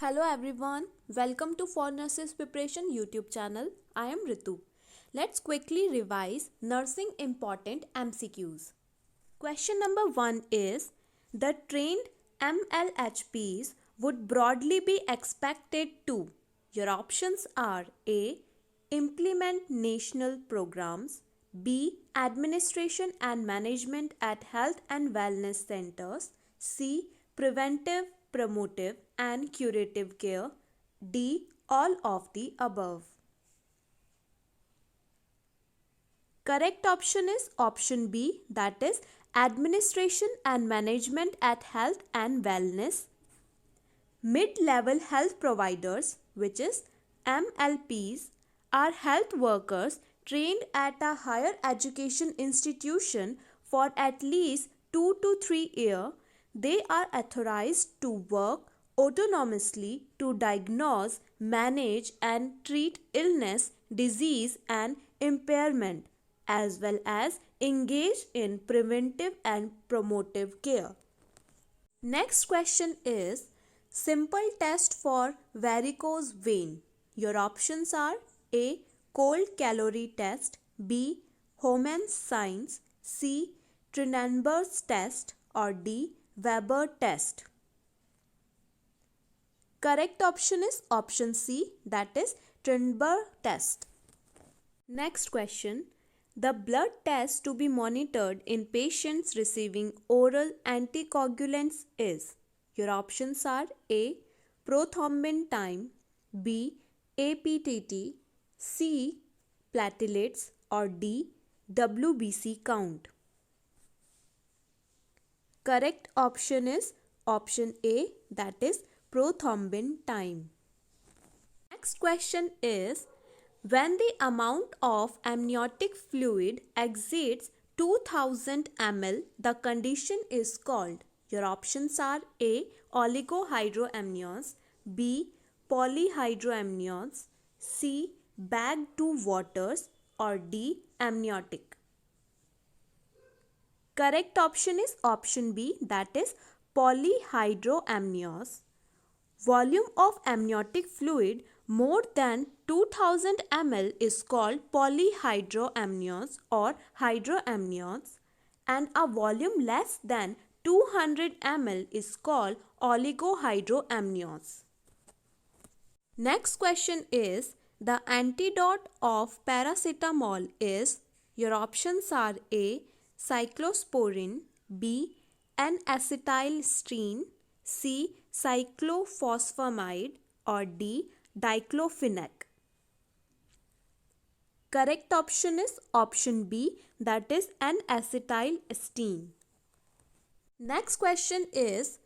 Hello everyone, welcome to For Nurses Preparation YouTube channel. I am Ritu. Let's quickly revise nursing important MCQs. Question number 1 is the trained MLHPs would broadly be expected to. Your options are A. Implement national programs, B. Administration and management at health and wellness centers, C. Preventive, promotive and curative care, D. All of the above. Correct option is option B, that is administration and management at health and wellness. Mid-level health providers, which is MLPs, are health workers trained at a higher education institution for at least 2 to 3 years. They are authorized to work autonomously to diagnose, manage and treat illness, disease and impairment, as well as engage in preventive and promotive care. Next question is simple test for varicose vein. Your options are A. Cold calorie test, B. Homan's signs, C. Trendelenburg's test or D. Weber test. Correct option is option C, that is Trendelenburg test. Next question. The blood test to be monitored in patients receiving oral anticoagulants is. Your options are A. Prothrombin time, B. APTT, C. Platelets or D. WBC count. Correct option is option A, that is prothrombin time. Next question is when the amount of amniotic fluid exceeds 2000 ml, the condition is called. Your options are A. Oligohydramnios, B. Polyhydramnios, C. Bag to waters or D. Amniotic. Correct option is option B, that is polyhydramnios. Volume of amniotic fluid more than 2000 ml is called polyhydramnios or hydramnios, and a volume less than 200 ml is called oligohydramnios. Next question is the antidote of paracetamol is. Your options are A. Cyclosporin, B. N-acetylcysteine, C. Cyclophosphamide or D. Diclofenac. Correct option is option B, that is N-acetylcysteine. Next question is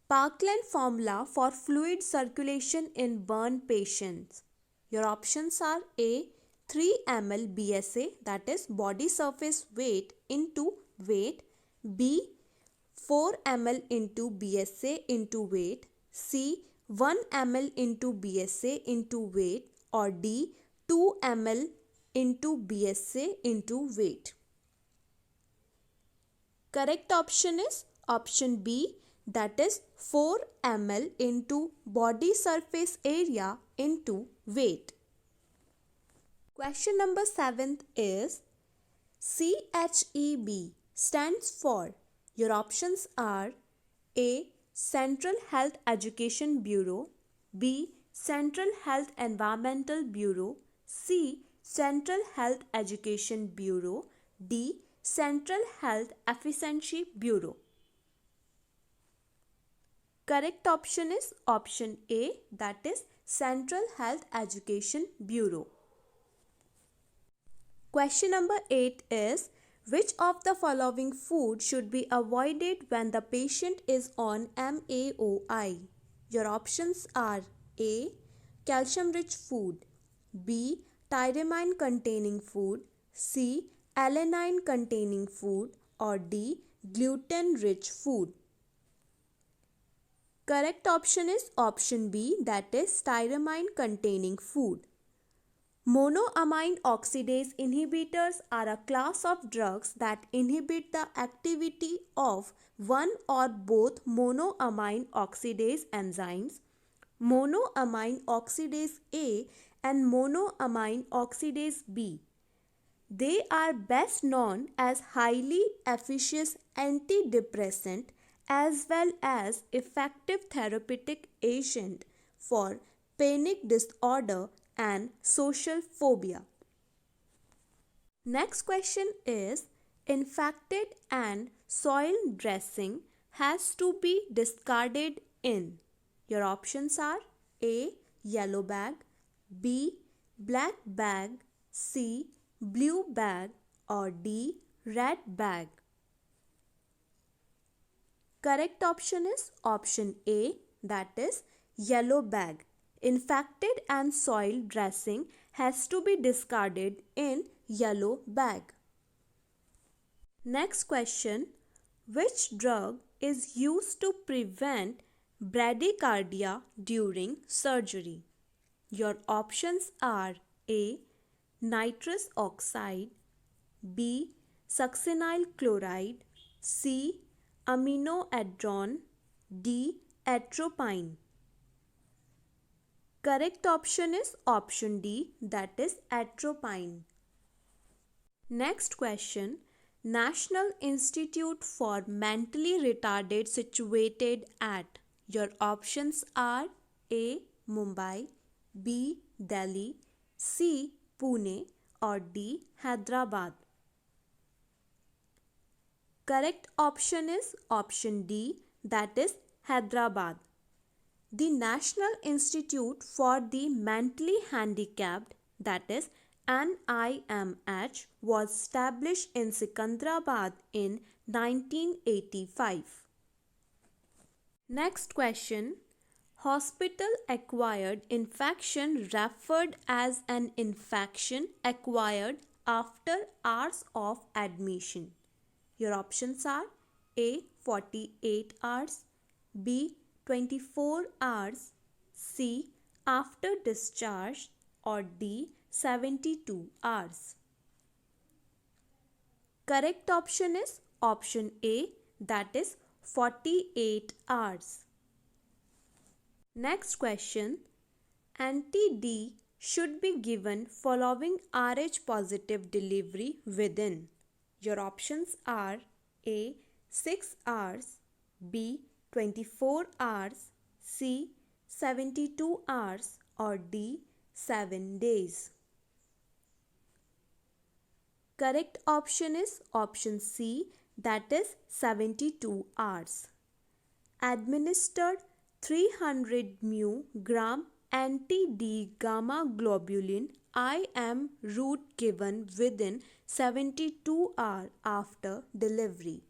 Parkland formula for fluid circulation in burn patients. Your options are A. 3 ml BSA, that is body surface weight into weight, B. 4 ml into BSA into weight, C. 1 ml into BSA into weight or D. 2 ml into BSA into weight. Correct option is option B, that is 4 ml into body surface area into weight. Question number 7 is CHEB stands for. Your options are A. Central Health Education Bureau, B. Central Health Environmental Bureau, C. Central Health Education Bureau, D. Central Health Efficiency Bureau. Correct option is option A, that is Central Health Education Bureau. Question number 8 is which of the following food should be avoided when the patient is on MAOI? Your options are A. Calcium rich food, B. Tyramine containing food, C. Alanine containing food or D. Gluten rich food. Correct option is option B, that is tyramine containing food. Monoamine oxidase inhibitors are a class of drugs that inhibit the activity of one or both monoamine oxidase enzymes monoamine oxidase A and monoamine oxidase B. They are best known as highly efficacious antidepressant as well as effective therapeutic agent for panic disorder and social phobia. Next question is, infected and soil dressing has to be discarded in. Your options are A. Yellow bag, B. Black bag, C. Blue bag, or D. Red bag. Correct option is option A, that is yellow bag. Infected and soil dressing has to be discarded in yellow bag. Next question, which drug is used to prevent bradycardia during surgery? Your options are A. Nitrous oxide, B. Succinyl chloride, C. Aminoadron, D. Atropine. Correct option is option D, that is atropine. Next question, National Institute for Mentally Retarded situated at. Your options are A. Mumbai, B. Delhi, C. Pune, or D. Hyderabad. Correct option is option D, that is Hyderabad. The National Institute for the Mentally Handicapped, that is NIMH, was established in Secunderabad in 1985. Next question, hospital acquired infection referred as an infection acquired after hours of admission. Your options are A. 48 hours, B. 24 hours, C. after discharge, or D. 72 hours. Correct option is option A, that is 48 hours. Next question, anti-D should be given following Rh positive delivery within. Your options are A. 6 hours, B. 24 hours, C. 72 hours, or D. 7 days. Correct option is option C, that is 72 hours. Administered 300 μg anti-D gamma globulin IM route given within 72 hours after delivery.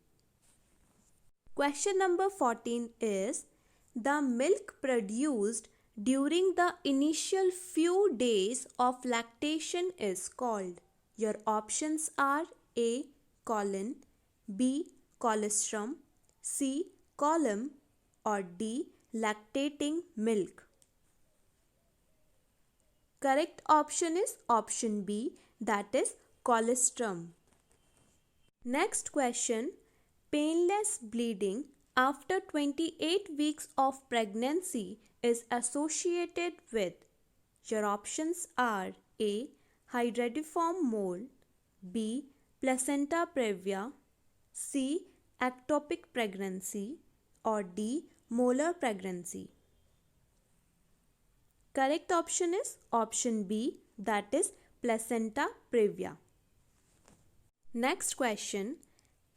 Question number 14 is, the milk produced during the initial few days of lactation is called. Your options are A. Colon, B. colostrum, C. column, or D. lactating milk. Correct option is option B, that is colostrum. Next question, painless bleeding after 28 weeks of pregnancy is associated with. Your options are A. hydratiform mole, B. placenta previa, C. ectopic pregnancy, or D. molar pregnancy. Correct option is option B, that is placenta previa. Next question,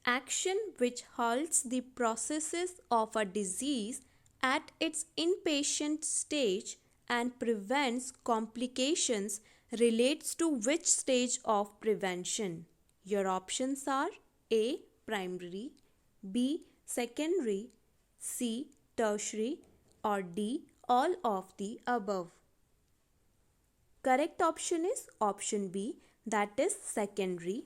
action which halts the processes of a disease at its inpatient stage and prevents complications relates to which stage of prevention? Your options are A. primary, B. secondary, C. tertiary, or D. all of the above. Correct option is option B, that is secondary.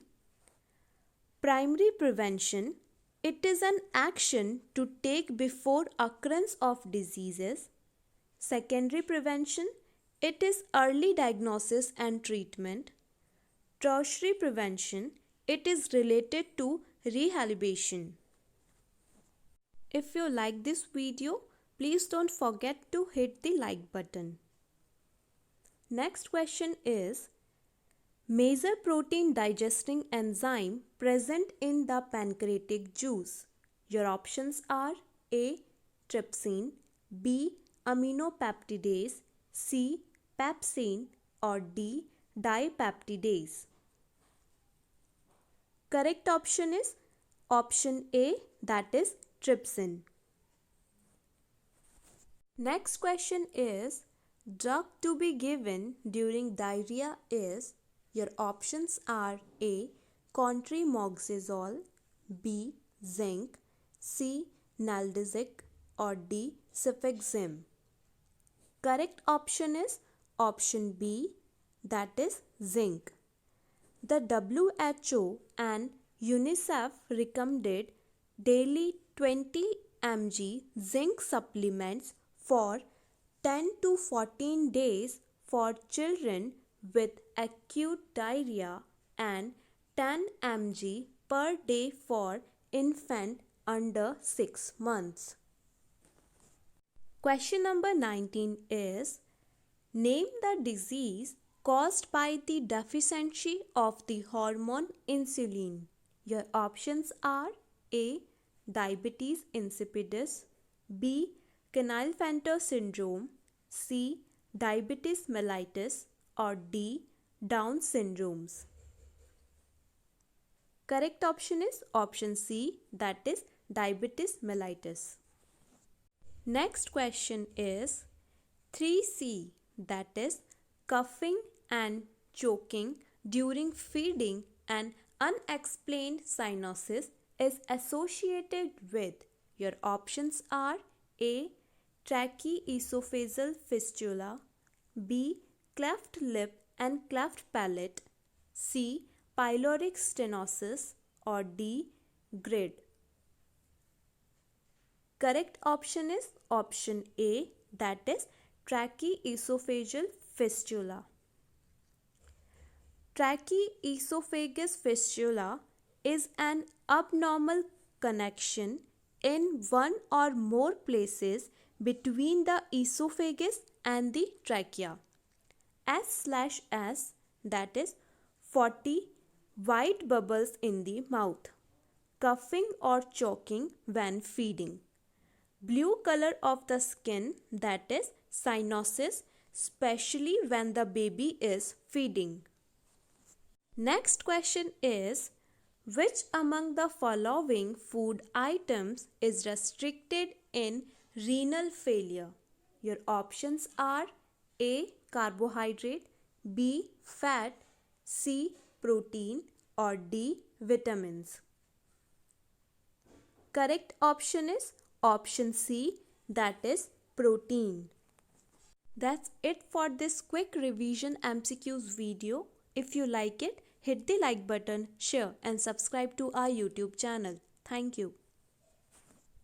Primary prevention, it is an action to take before occurrence of diseases. Secondary prevention, it is early diagnosis and treatment. Tertiary prevention, it is related to rehabilitation. If you like this video, please don't forget to hit the like button. Next question is, major protein digesting enzyme present in the pancreatic juice. Your options are A. Trypsin, B. Aminopeptidase, C. Pepsin, or D. Dipeptidase. Correct option is option A, that is trypsin. Next question is, drug to be given during diarrhea is, your options are A. Contremoxazole, B. Zinc, C. Nalgesic, or D. Cefixime. Correct option is option B, that is zinc. The WHO and UNICEF recommended daily 20 mg zinc supplements for 10 to 14 days for children with acute diarrhea and 10 mg per day for infant under 6 months. Question number 19 is, name the disease caused by the deficiency of the hormone insulin. Your options are A. Diabetes insipidus, B. Klinefelter syndrome, C. Diabetes mellitus, or D. Down syndromes. Correct option is option C, that is diabetes mellitus. Next question is 3C, that is coughing and choking during feeding and unexplained cyanosis is associated with. Your options are A. Tracheoesophageal fistula, B. Cleft lip and cleft palate, C. Pyloric stenosis, or D. GERD. Correct option is option A, that is tracheoesophageal fistula. Tracheoesophageal fistula is an abnormal connection in one or more places between the esophagus and the trachea. S/S, that is 40 white bubbles in the mouth. Coughing or choking when feeding. Blue color of the skin, that is cyanosis, especially when the baby is feeding. Next question is, which among the following food items is restricted in renal failure? Your options are A. Carbohydrate, B. Fat, C. Protein, or D. Vitamins. Correct option is option C, that is protein. That's it for this quick revision MCQs video. If you like it, hit the like button, share and subscribe to our YouTube channel. Thank you.